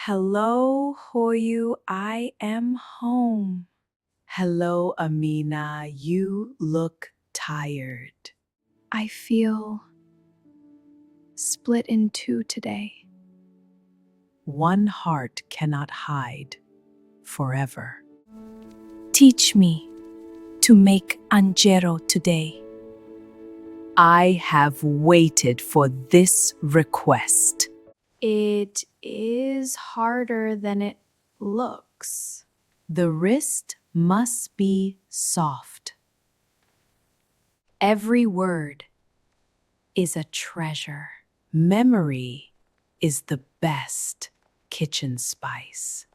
Hello, Hooyo, I am home. Hello, Amina, you look tired. I feel split in two today. One heart cannot hide forever. Teach me to make Anjero today. I have waited for this request. It is harder than it looks. The wrist must be soft. Every word is a treasure. Memory is the best kitchen spice.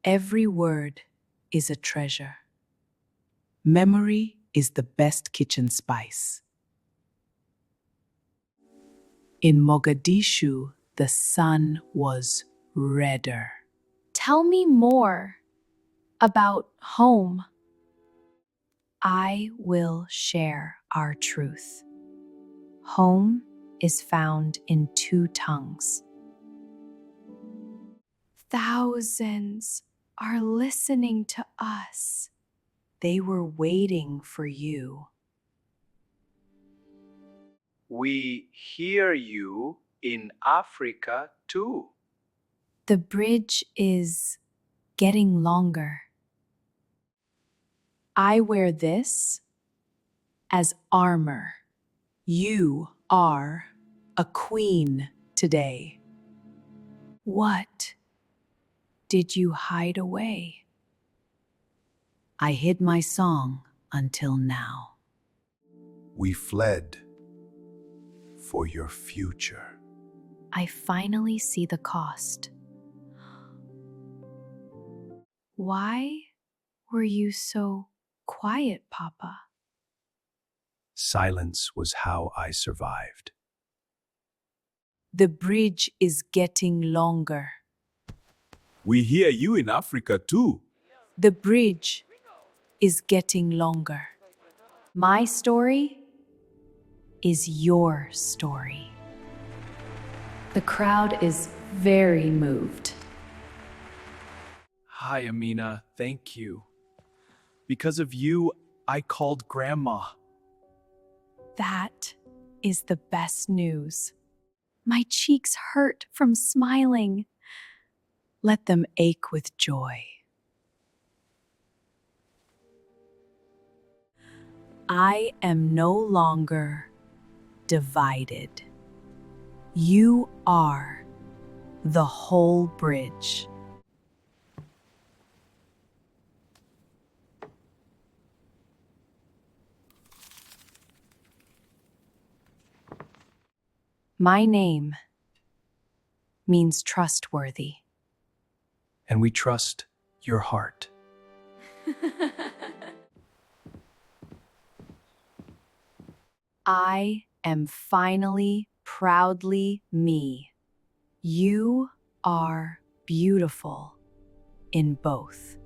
Every word is a treasure. Memory is the best kitchen spice. In Mogadishu, the sun was redder. Tell me more about home. I will share our truth. Home is found in two tongues. Thousands are listening to us. They were waiting for you. We hear you in Africa too. The bridge is getting longer. I wear this as armor. You are a queen today. What did you hide away? I hid my song until now. We fled for your future. I finally see the cost. Why were you so quiet, Papa? Silence was how I survived. The bridge is getting longer. We hear you in Africa too. The bridge is getting longer. My story is your story. The crowd is very moved. Hi, Amina. Thank you. Because of you, I called Grandma. That is the best news. My cheeks hurt from smiling. Let them ache with joy. I am no longer divided. You are the whole bridge. My name means trustworthy. And we trust your heart. I am finally proudly me. You are beautiful in both.